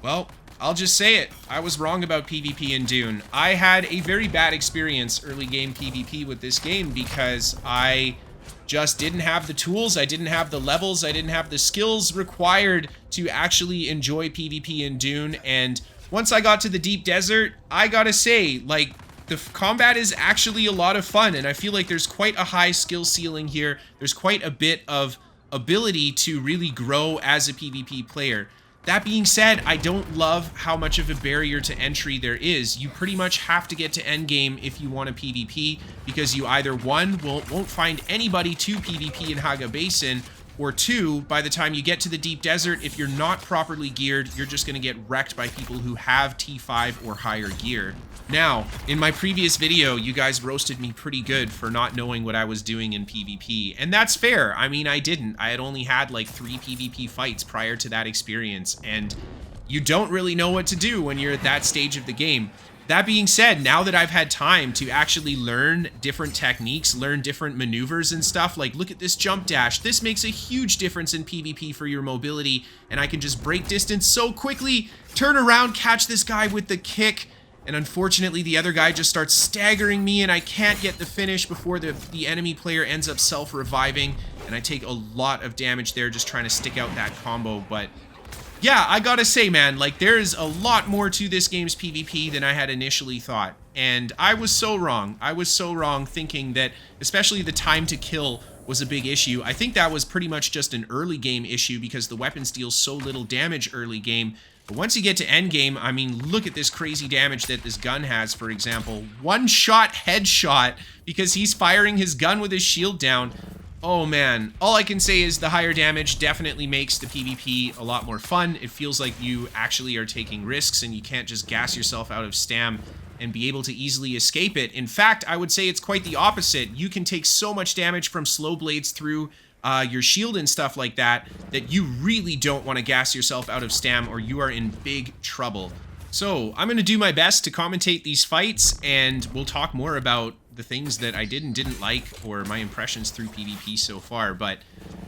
Well, I'll just say it. I was wrong about PvP in Dune. I had a very bad experience early game PvP with this game because I just didn't have the tools, I didn't have the levels, I didn't have the skills required to actually enjoy PvP in Dune. And once I got to the deep desert, I gotta say, like, the combat is actually a lot of fun, and I feel like there's quite a high skill ceiling here. There's quite a bit of ability to really grow as a PvP player. That being said, I don't love how much of a barrier to entry there is. You pretty much have to get to endgame if you want a PvP, because you either, one, won't find anybody to PvP in Haga Basin, or two, by the time you get to the deep desert, if you're not properly geared, you're just going to get wrecked by people who have T5 or higher gear. Now, in my previous video, you guys roasted me pretty good for not knowing what I was doing in PvP, and that's fair. I mean, I didn't. I had only had like 3 PvP fights prior to that experience, and you don't really know what to do when you're at that stage of the game. That being said, now that I've had time to actually learn different techniques, learn different maneuvers and stuff, like look at this jump dash. This makes a huge difference in PvP for your mobility, and I can just break distance so quickly, turn around, catch this guy with the kick, and unfortunately the other guy just starts staggering me and I can't get the finish before the enemy player ends up self-reviving, and I take a lot of damage there just trying to stick out that combo. But yeah, I gotta say, man, like, there's a lot more to this game's PvP than I had initially thought. And I was so wrong. I was so wrong thinking that, especially the time to kill was a big issue. I think that was pretty much just an early game issue because the weapons deal so little damage early game. But once you get to endgame, I mean, look at this crazy damage that this gun has, for example. One-shot headshot because he's firing his gun with his shield down. Oh man, all I can say is the higher damage definitely makes the PvP a lot more fun. It feels like you actually are taking risks and you can't just gas yourself out of stam and be able to easily escape it. In fact, I would say it's quite the opposite. You can take so much damage from slow blades through your shield and stuff like that that you really don't want to gas yourself out of stam or you are in big trouble. So I'm going to do my best to commentate these fights, and we'll talk more about the things that I did and didn't like, or my impressions through PvP so far. But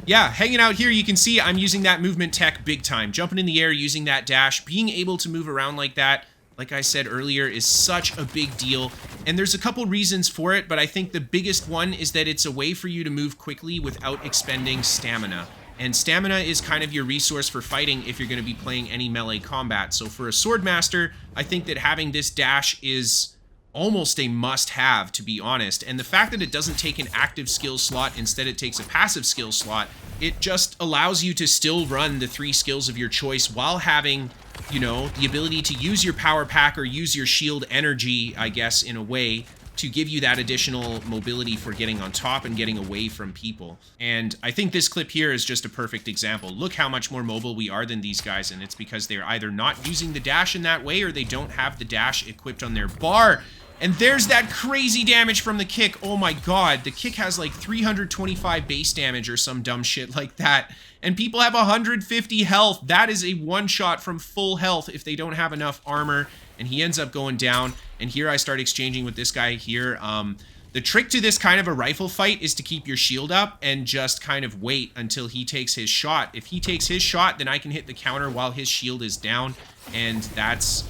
yeah, hanging out here, you can see I'm using that movement tech big time. Jumping in the air, using that dash, being able to move around like that, like I said earlier, is such a big deal. And there's a couple reasons for it, but I think the biggest one is that it's a way for you to move quickly without expending stamina. And stamina is kind of your resource for fighting if you're going to be playing any melee combat. So for a Swordmaster, I think that having this dash is almost a must-have, to be honest. And the fact that it doesn't take an active skill slot, instead it takes a passive skill slot, it just allows you to still run the 3 skills of your choice while having, you know, the ability to use your power pack or use your shield energy, I guess, in a way, to give you that additional mobility for getting on top and getting away from people. And I think this clip here is just a perfect example. Look how much more mobile we are than these guys, and it's because they're either not using the dash in that way or they don't have the dash equipped on their bar. And there's that crazy damage from the kick. Oh my god, the kick has like 325 base damage or some dumb shit like that. And people have 150 health. That is a one-shot from full health if they don't have enough armor. And he ends up going down. And here I start exchanging with this guy here. The trick to this kind of a rifle fight is to keep your shield up and just kind of wait until he takes his shot. If he takes his shot, then I can hit the counter while his shield is down. And that's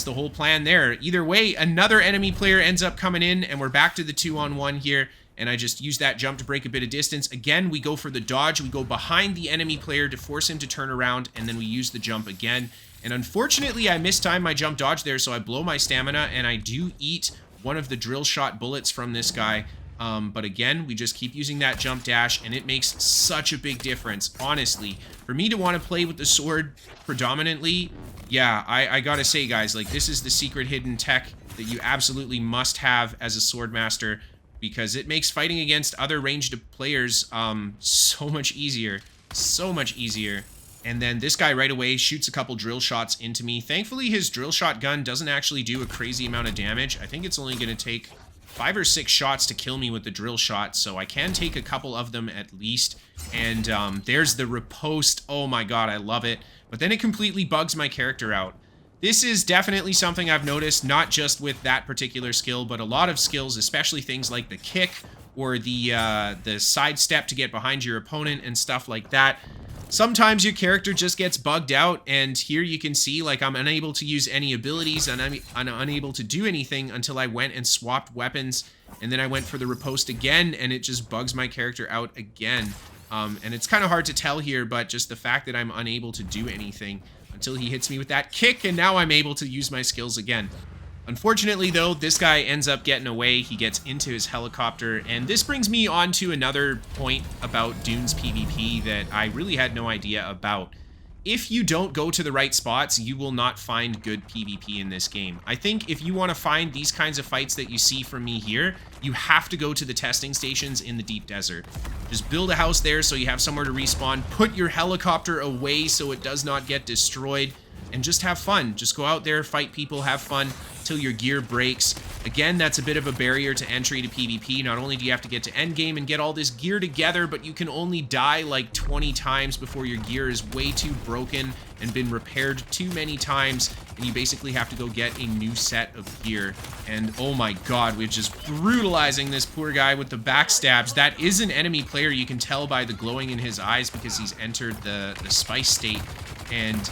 the whole plan there. Either way, another enemy player ends up coming in, and we're back to the 2-on-1 here. And I just use that jump to break a bit of distance. Again, we go for the dodge. We go behind the enemy player to force him to turn around, and then we use the jump again. And unfortunately, I mistimed my jump dodge there, so I blow my stamina, and I do eat one of the drill shot bullets from this guy. But again, we just keep using that jump dash, and it makes such a big difference, honestly. For me to want to play with the sword predominantly, yeah, I gotta say, guys, like, this is the secret hidden tech that you absolutely must have as a Swordmaster, because it makes fighting against other ranged players so much easier. So much easier. And then this guy right away shoots a couple drill shots into me. Thankfully, his drill shot gun doesn't actually do a crazy amount of damage. I think it's only going to take 5 or 6 shots to kill me with the drill shot, so I can take a couple of them at least. And there's the riposte. Oh my god, I love it. But then it completely bugs my character out. This is definitely something I've noticed, not just with that particular skill, but a lot of skills, especially things like the kick or the side step to get behind your opponent and stuff like that. Sometimes your character just gets bugged out, and here you can see, like, I'm unable to use any abilities, and I'm unable to do anything until I went and swapped weapons, and then I went for the riposte again, and it just bugs my character out again. And it's kind of hard to tell here, but just the fact that I'm unable to do anything until he hits me with that kick, and now I'm able to use my skills again. Unfortunately, though, this guy ends up getting away. He gets into his helicopter, and this brings me on to another point about Dune's PvP that I really had no idea about. If you don't go to the right spots, you will not find good PvP in this game. I think if you want to find these kinds of fights that you see from me here, you have to go to the testing stations in the deep desert. Just build a house there so you have somewhere to respawn, put your helicopter away so it does not get destroyed, and just have fun. Just go out there, fight people, have fun till your gear breaks. Again, that's a bit of a barrier to entry to PvP. Not only do you have to get to endgame and get all this gear together, but you can only die like 20 times before your gear is way too broken and been repaired too many times, and you basically have to go get a new set of gear. And oh my god, we're just brutalizing this poor guy with the backstabs. That is an enemy player. You can tell by the glowing in his eyes because he's entered the spice state. And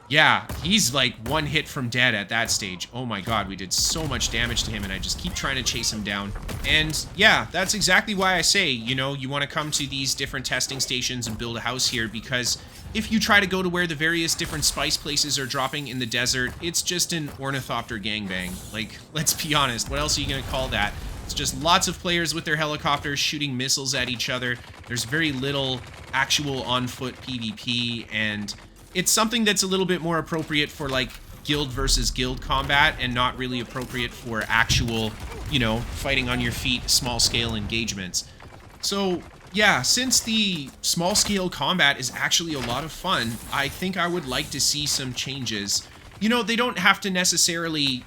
yeah, he's like one hit from dead at that stage. Oh my god, we did so much damage to him, and I just keep trying to chase him down. And yeah, that's exactly why I say, you know, you want to come to these different testing stations and build a house here, because if you try to go to where the various different spice places are dropping in the desert, it's just an ornithopter gangbang. Like, let's be honest, what else are you going to call that? It's just lots of players with their helicopters shooting missiles at each other. There's very little actual on-foot PvP, and it's something that's a little bit more appropriate for, like, guild versus guild combat and not really appropriate for actual, you know, fighting on your feet, small-scale engagements. So yeah, since the small-scale combat is actually a lot of fun, I think I would like to see some changes. You know, they don't have to necessarily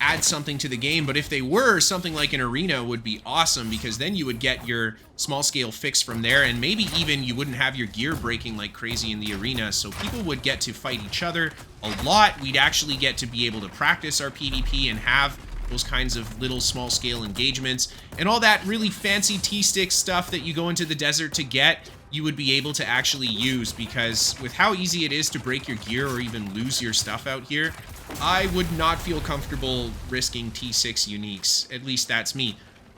add something to the game, but if they were, something like an arena would be awesome, because then you would get your small-scale fix from there, and maybe even you wouldn't have your gear breaking like crazy in the arena, so people would get to fight each other a lot. We'd actually get to be able to practice our PvP and have those kinds of little small-scale engagements, and all that really fancy T-stick stuff that you go into the desert to get, you would be able to actually use, because with how easy it is to break your gear or even lose your stuff out here, I would not feel comfortable risking T6 uniques. At least that's me.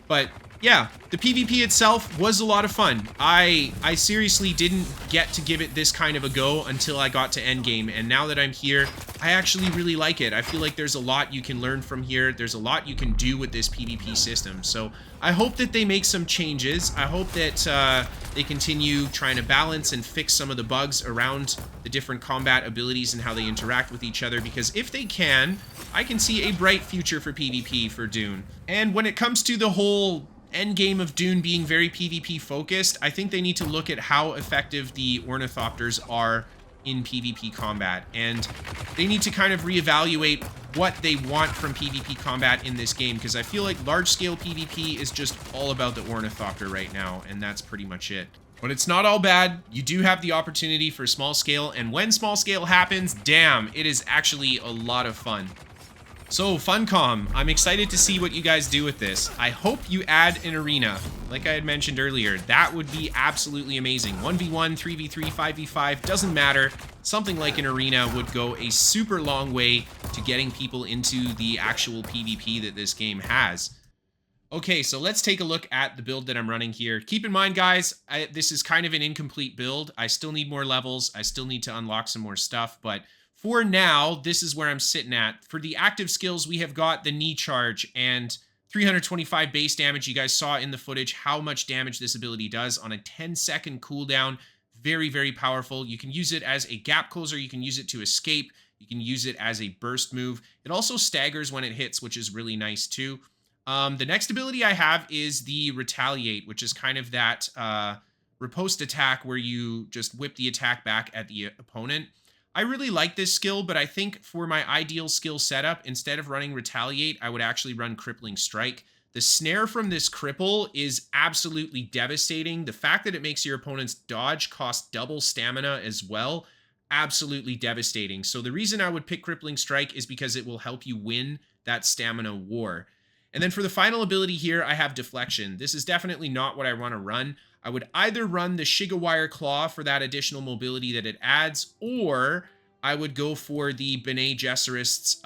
But yeah, the PvP itself was a lot of fun. I seriously didn't get to give it this kind of a go until I got to endgame, and now that I'm here, I actually really like it. I feel like there's a lot you can learn from here. There's a lot you can do with this PvP system. So I hope that they make some changes. I hope that they continue trying to balance and fix some of the bugs around the different combat abilities and how they interact with each other, because if they can, I can see a bright future for PvP for Dune. And when it comes to the whole endgame of Dune being very PvP focused, I think they need to look at how effective the ornithopters are in PvP combat, and they need to kind of reevaluate what they want from PvP combat in this game, because I feel like large-scale PvP is just all about the ornithopter right now, and that's pretty much it. But it's not all bad. You do have the opportunity for small scale, and when small scale happens, damn, it is actually a lot of fun. So, funcom, I'm excited to see what you guys do with this. I hope you add an arena. Like I had mentioned earlier, that would be absolutely amazing. 1v1, 3v3, 5v5, doesn't matter. Something like an arena would go a super long way to getting people into the actual PvP that this game has. Okay, so let's take a look at the build that I'm running here. Keep in mind, guys, this is kind of an incomplete build. I still need more levels. I still need to unlock some more stuff, but for now, this is where I'm sitting at. For the active skills, we have got the knee charge and 325 base damage. You guys saw in the footage how much damage this ability does on a 10-second cooldown. Very, very powerful. You can use it as a gap closer. You can use it to escape. You can use it as a burst move. It also staggers when it hits, which is really nice too. The next ability I have is the retaliate, which is kind of that riposte attack where you just whip the attack back at the opponent. I really like this skill, but I think for my ideal skill setup, instead of running retaliate, I would actually run crippling strike. The snare from this cripple is absolutely devastating. The fact that it makes your opponent's dodge cost double stamina as well, absolutely devastating. So the reason I would pick crippling strike is because it will help you win that stamina war. And then for the final ability here, I have Deflection. This is definitely not what I want to run. I would either run the Shigawire Claw for that additional mobility that it adds, or I would go for the Bene Gesserist's,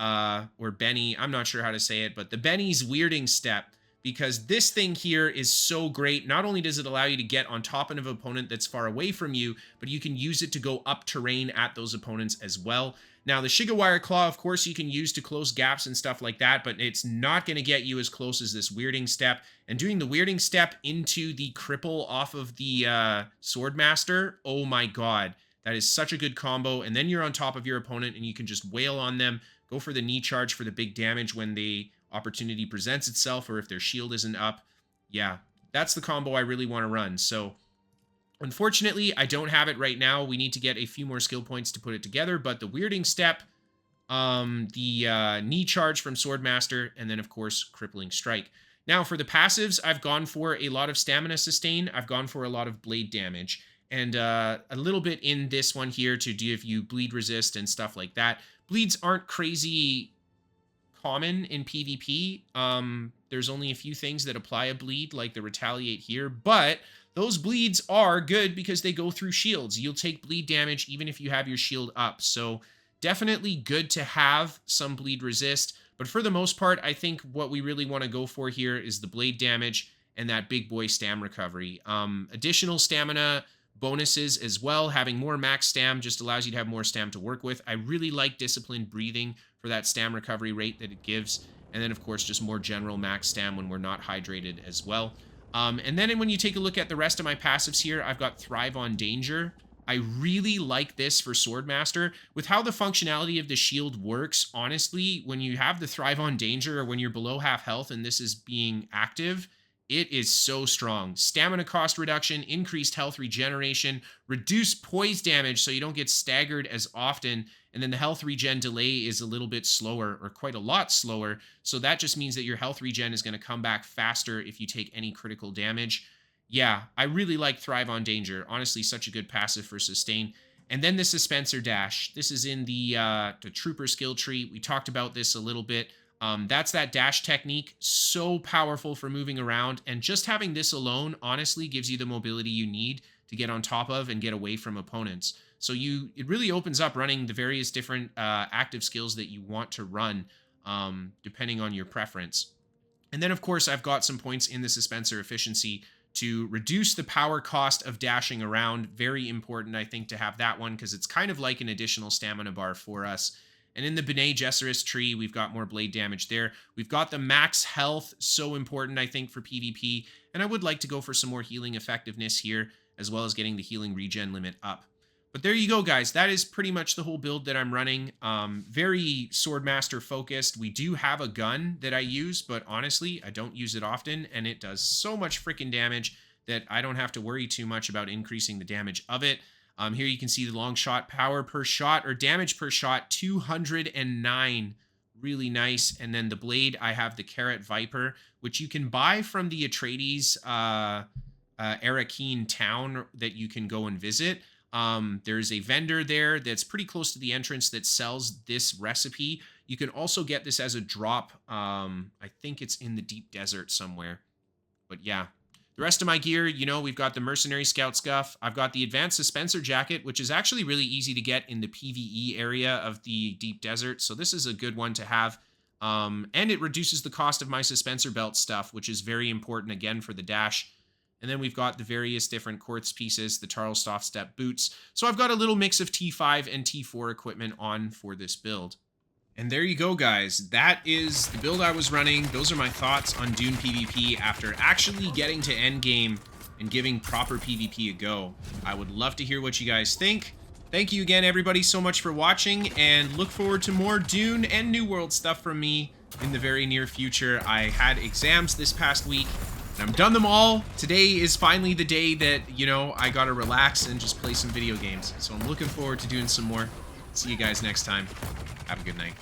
or Benny, I'm not sure how to say it, but the Benny's Weirding Step, because this thing here is so great. Not only does it allow you to get on top of an opponent that's far away from you, but you can use it to go up terrain at those opponents as well. Now, the Shigawire Claw, of course, you can use to close gaps and stuff like that, but it's not going to get you as close as this Weirding Step. And doing the Weirding Step into the cripple off of the Swordmaster, oh my god. That is such a good combo. And then you're on top of your opponent and you can just wail on them, go for the knee charge for the big damage when the opportunity presents itself, or if their shield isn't up. Yeah, that's the combo I really want to run. So unfortunately, I don't have it right now. We need to get a few more skill points to put it together, but the Weirding Step, the knee charge from Swordmaster, and then of course, Crippling Strike. Now for the passives, I've gone for a lot of stamina sustain. I've gone for a lot of blade damage. And a little bit in this one here to give you bleed resist and stuff like that. Bleeds aren't crazy common in PvP. There's only a few things that apply a bleed, like the Retaliate here, but those bleeds are good because they go through shields. You'll take bleed damage even if you have your shield up, so definitely good to have some bleed resist, but for the most part, I think what we really want to go for here is the blade damage and that big boy stam recovery. Additional stamina bonuses as well. Having more max stam just allows you to have more stam to work with. I really like disciplined breathing for that stam recovery rate that it gives. And then, of course, just more general max stam when we're not hydrated as well. And then when you take a look at the rest of my passives here, I've got Thrive on Danger. I really like this for Swordmaster. With how the functionality of the shield works, honestly, when you have the Thrive on Danger or when you're below half health and this is being active, it is so strong. Stamina cost reduction, increased health regeneration, reduced poise damage so you don't get staggered as often, and then the health regen delay is a little bit slower, or quite a lot slower, so that just means that your health regen is going to come back faster if you take any critical damage. Yeah, I really like Thrive on Danger. Honestly, such a good passive for sustain. And then the Suspenser Dash. This is in the Trooper skill tree. We talked about this a little bit. That's that dash technique, so powerful for moving around, and just having this alone honestly gives you the mobility you need to get on top of and get away from opponents. So it really opens up running the various different active skills that you want to run, depending on your preference. And then of course I've got some points in the Suspenser Efficiency to reduce the power cost of dashing around. Very important, I think, to have that one, because it's kind of like an additional stamina bar for us. And in the Bene Gesserit tree, we've got more blade damage there. We've got the max health, so important, I think, for PvP. And I would like to go for some more healing effectiveness here, as well as getting the healing regen limit up. But there you go, guys. That is pretty much the whole build that I'm running. Very Swordmaster focused. We do have a gun that I use, but honestly, I don't use it often, and it does so much freaking damage that I don't have to worry too much about increasing the damage of it. Here you can see the long shot power per shot, or damage per shot, 209. Really nice. And then the blade, I have the Carrot Viper, which you can buy from the Atreides Arakeen town that you can go and visit. There's a vendor there that's pretty close to the entrance that sells this recipe. You can also get this as a drop. I think it's in the deep desert somewhere. But yeah. The rest of my gear, you know, we've got the Mercenary Scout Scuff. I've got the Advanced Suspenser Jacket, which is actually really easy to get in the PvE area of the Deep Desert. So this is a good one to have. And it reduces the cost of my Suspenser Belt stuff, which is very important, again, for the dash. And then we've got the various different quartz pieces, the Tarlstoff Step Boots. So I've got a little mix of T5 and T4 equipment on for this build. And there you go, guys. That is the build I was running. Those are my thoughts on Dune PvP after actually getting to Endgame and giving proper PvP a go. I would love to hear what you guys think. Thank you again, everybody, so much for watching, and look forward to more Dune and New World stuff from me in the very near future. I had exams this past week, and I'm done them all. Today is finally the day that, you know, I gotta relax and just play some video games. So I'm looking forward to doing some more. See you guys next time. Have a good night.